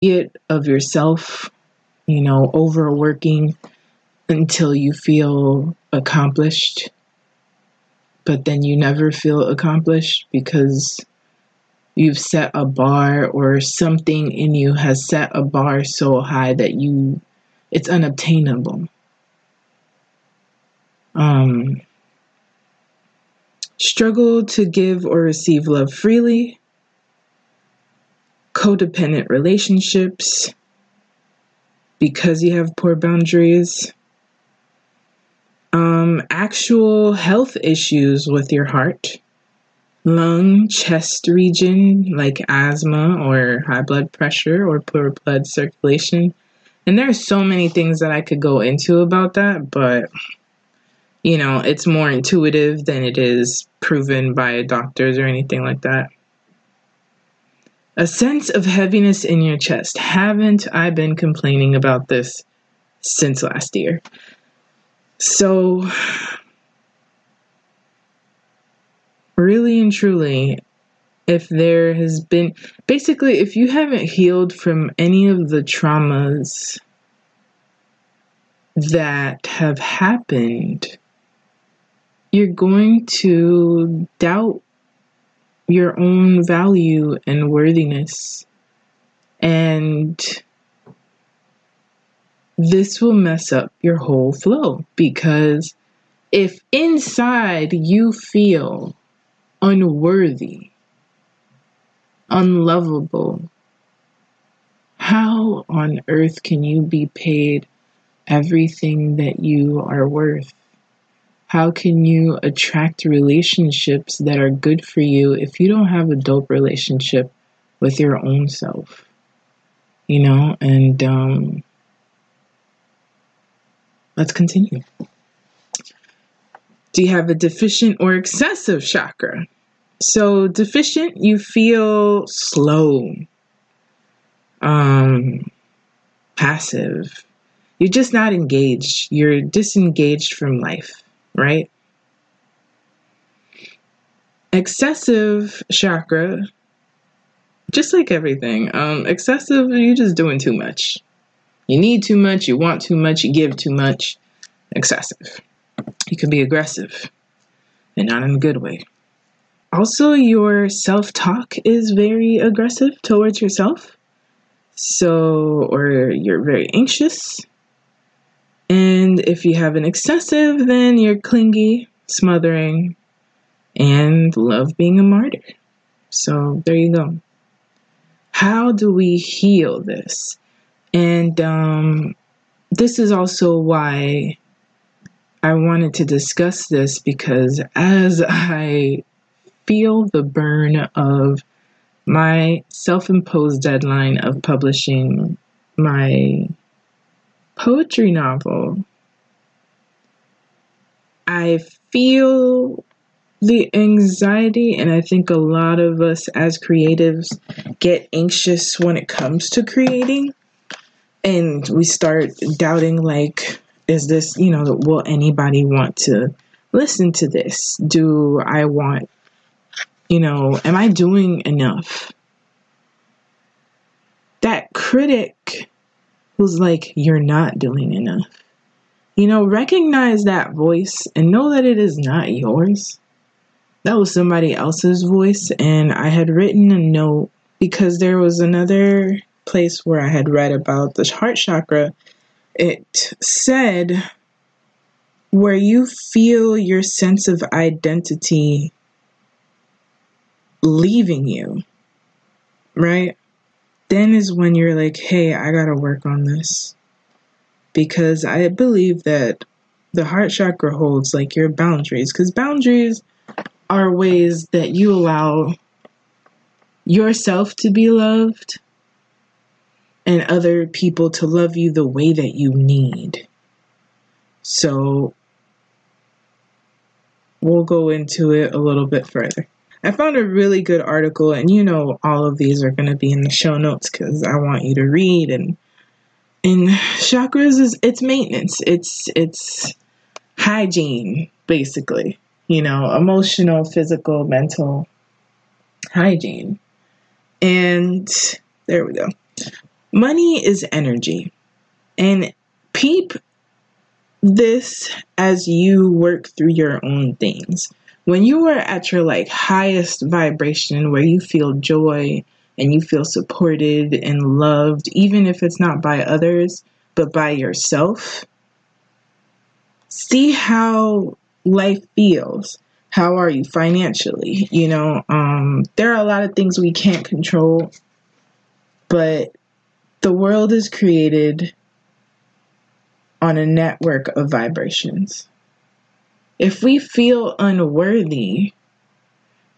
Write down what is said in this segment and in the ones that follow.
it of yourself, overworking until you feel accomplished, but then you never feel accomplished because you've set a bar, or something in you has set a bar so high that it's unobtainable. Struggle to give or receive love freely. Codependent relationships because you have poor boundaries. Actual health issues with your heart, lung, chest region, like asthma or high blood pressure or poor blood circulation. And there are so many things that I could go into about that, but it's more intuitive than it is proven by doctors or anything like that. A sense of heaviness in your chest. Haven't I been complaining about this since last year? So, really and truly, if there has been, basically, if you haven't healed from any of the traumas that have happened, you're going to doubt your own value and worthiness. And this will mess up your whole flow, because if inside you feel unworthy, unlovable, how on earth can you be paid everything that you are worth? How can you attract relationships that are good for you if you don't have a dope relationship with your own self? And let's continue. Do you have a deficient or excessive chakra? So deficient, you feel slow, passive. You're just not engaged. You're disengaged from life, right? Excessive chakra, just like everything, excessive, you're just doing too much. You need too much, you want too much, you give too much. Excessive. You can be aggressive, and not in a good way. Also, your self-talk is very aggressive towards yourself. Or you're very anxious. And if you have an excessive, then you're clingy, smothering, and love being a martyr. So there you go. How do we heal this? And this is also why I wanted to discuss this, because as I feel the burn of my self-imposed deadline of publishing my poetry novel, I feel the anxiety, and I think a lot of us as creatives get anxious when it comes to creating, and we start doubting, like, is this, will anybody want to listen to this? Do I want, am I doing enough? That critic who's like, you're not doing enough. Recognize that voice and know that it is not yours. That was somebody else's voice, and I had written a note because there was another place where I had read about the heart chakra. It said, where you feel your sense of identity leaving you, right? Then is when you're like, hey, I gotta work on this. Because I believe that the heart chakra holds like your boundaries, because boundaries are ways that you allow yourself to be loved and other people to love you the way that you need. So we'll go into it a little bit further. I found a really good article, and all of these are going to be in the show notes because I want you to read. And chakras it's maintenance. It's hygiene, basically. Emotional, physical, mental hygiene. And there we go. Money is energy. And peep this as you work through your own things. When you are at your highest vibration, where you feel joy and you feel supported and loved, even if it's not by others, but by yourself, see how life feels. How are you financially? There are a lot of things we can't control, but the world is created on a network of vibrations. If we feel unworthy,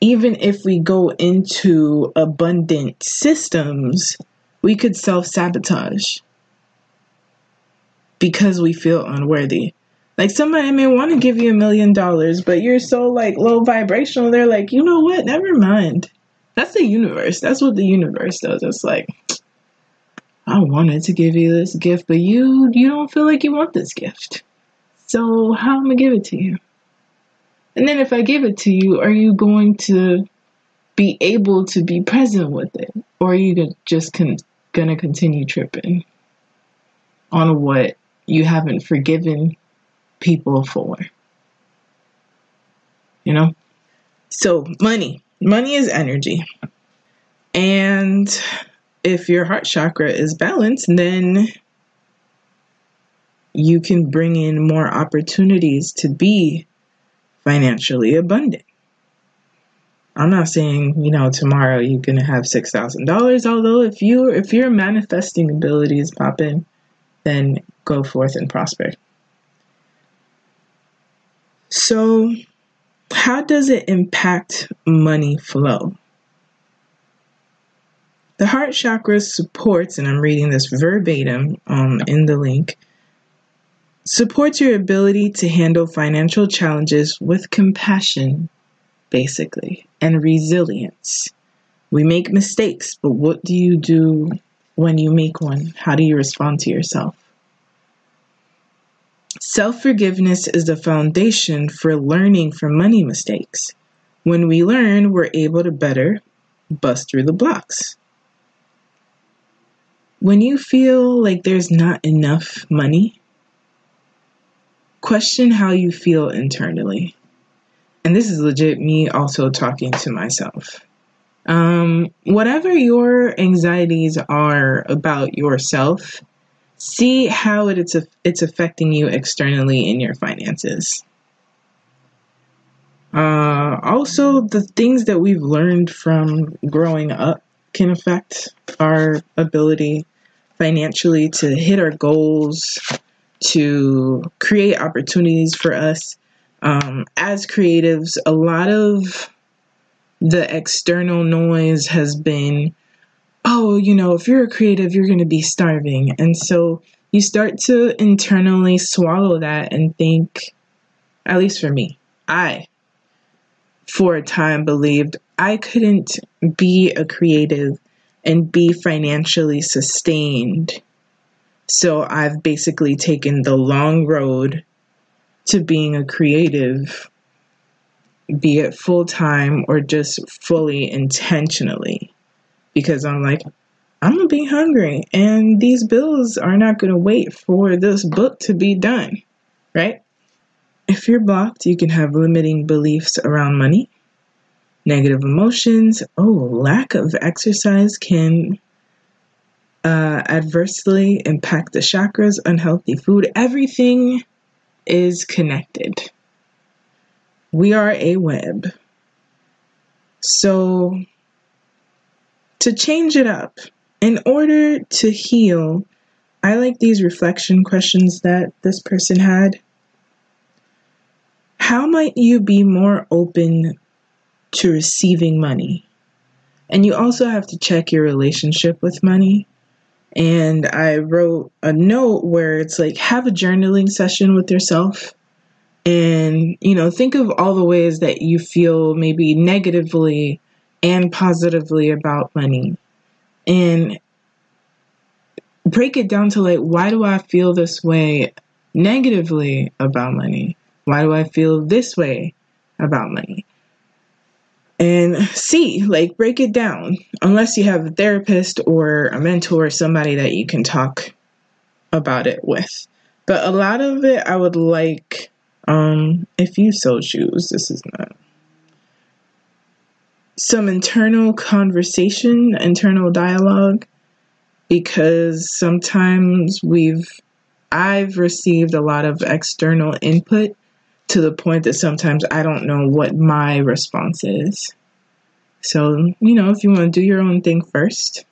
even if we go into abundant systems, we could self-sabotage because we feel unworthy. Somebody may want to give you $1 million, but you're so low vibrational. They're like, you know what? Never mind. That's the universe. That's what the universe does. It's like, I wanted to give you this gift, but you don't feel like you want this gift. So how am I going to give it to you? And then if I give it to you, are you going to be able to be present with it? Or are you just going to continue tripping on what you haven't forgiven people for? So money is energy. And if your heart chakra is balanced, then you can bring in more opportunities to be financially abundant. I'm not saying, tomorrow you're going to have $6,000, although if your manifesting abilities pop in, then go forth and prosper. So, how does it impact money flow? The heart chakra supports, and I'm reading this verbatim in the link, supports your ability to handle financial challenges with compassion, basically, and resilience. We make mistakes, but what do you do when you make one? How do you respond to yourself? Self-forgiveness is the foundation for learning from money mistakes. When we learn, we're able to better bust through the blocks. When you feel like there's not enough money, question how you feel internally. And this is legit me also talking to myself. Whatever your anxieties are about yourself, see how it's affecting you externally in your finances. Also, the things that we've learned from growing up can affect our ability financially to hit our goals, to create opportunities for us. As creatives, a lot of the external noise has been, if you're a creative, you're going to be starving. And so you start to internally swallow that and think, at least for me, I, for a time, believed I couldn't be a creative and be financially sustained. So I've basically taken the long road to being a creative, be it full-time or just fully intentionally. Because I'm like, I'm going to be hungry and these bills are not going to wait for this book to be done, right? If you're blocked, you can have limiting beliefs around money, negative emotions. Lack of exercise can adversely impact the chakras, unhealthy food. Everything is connected. We are a web. So, to change it up, in order to heal, I like these reflection questions that this person had. How might you be more open to receiving money? And you also have to check your relationship with money. And I wrote a note where it's like, have a journaling session with yourself. And, think of all the ways that you feel maybe negatively and positively about money. And break it down to why do I feel this way negatively about money? Why do I feel this way about money? and see, like, break it down, unless you have a therapist or a mentor, somebody that you can talk about it with. But a lot of it, I would like, if you so choose, this is not, some internal conversation, internal dialogue, because sometimes I've received a lot of external input to the point that sometimes I don't know what my response is. So, if you want to do your own thing first,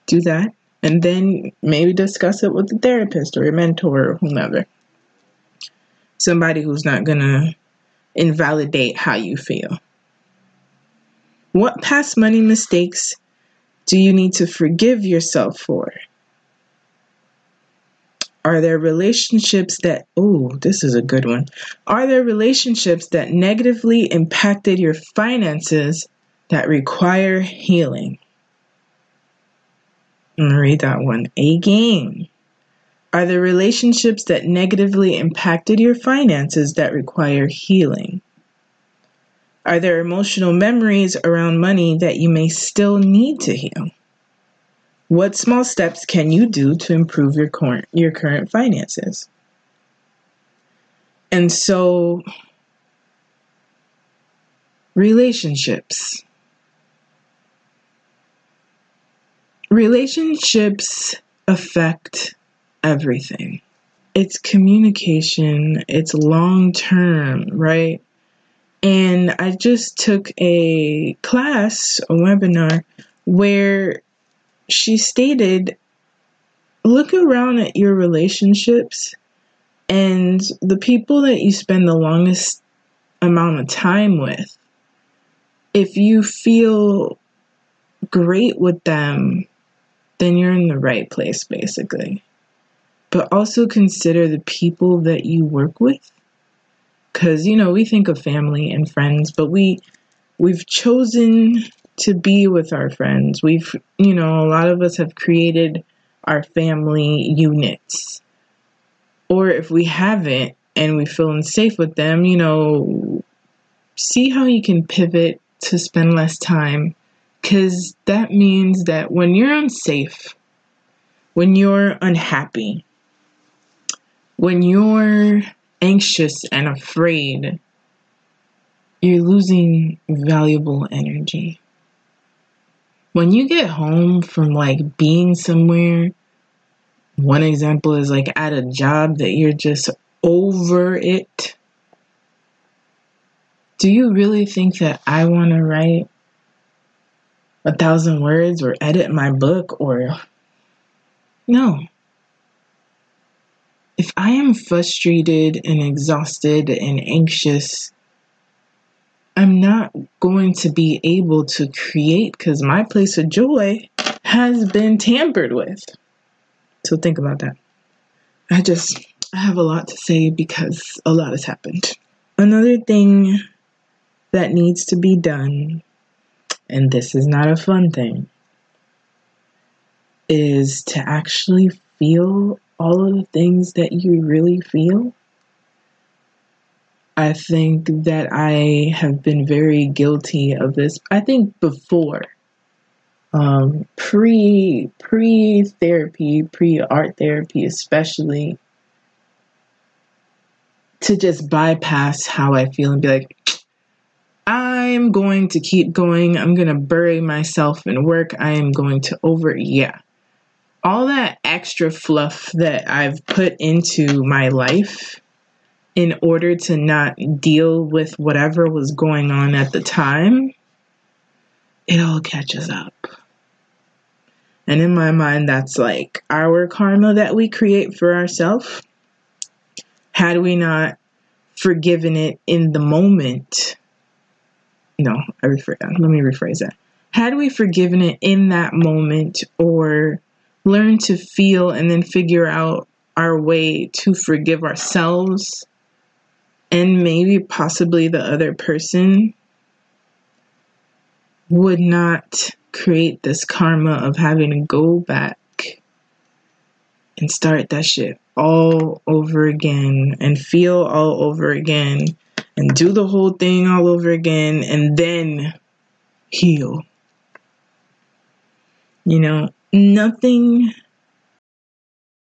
do that. And then maybe discuss it with a therapist or a mentor or whomever. Somebody who's not going to invalidate how you feel. What past money mistakes do you need to forgive yourself for? Are there relationships that, this is a good one. Are there relationships that negatively impacted your finances that require healing? I'm going to read that one again. Are there relationships that negatively impacted your finances that require healing? Are there emotional memories around money that you may still need to heal? What small steps can you do to improve your current finances? And so, relationships. Relationships affect everything. It's communication. It's long-term, right? And I just took a class, a webinar, where she stated, look around at your relationships and the people that you spend the longest amount of time with. If you feel great with them, then you're in the right place, basically. But also consider the people that you work with. Because, we think of family and friends, but we've chosen to be with our friends. A lot of us have created our family units. Or if we haven't and we feel unsafe with them, see how you can pivot to spend less time. Because that means that when you're unsafe, when you're unhappy, when you're anxious and afraid, you're losing valuable energy. When you get home from being somewhere, one example is at a job that you're just over it. Do you really think that I want to write 1,000 words or edit my book no? If I am frustrated and exhausted and anxious, I'm not going to be able to create because my place of joy has been tampered with. So think about that. I have a lot to say because a lot has happened. Another thing that needs to be done, and this is not a fun thing, is to actually feel all of the things that you really feel. I think that I have been very guilty of this. I think before, pre-therapy, pre-art therapy especially, to just bypass how I feel and be like, I'm going to keep going. I'm going to bury myself in work. I am going to all that extra fluff that I've put into my life in order to not deal with whatever was going on at the time, it all catches up. And in my mind, that's our karma that we create for ourselves. Had we not forgiven it in the moment, let me rephrase that. Had we forgiven it in that moment or learned to feel and then figure out our way to forgive ourselves and maybe possibly the other person, would not create this karma of having to go back and start that shit all over again and feel all over again and do the whole thing all over again and then heal. You know, nothing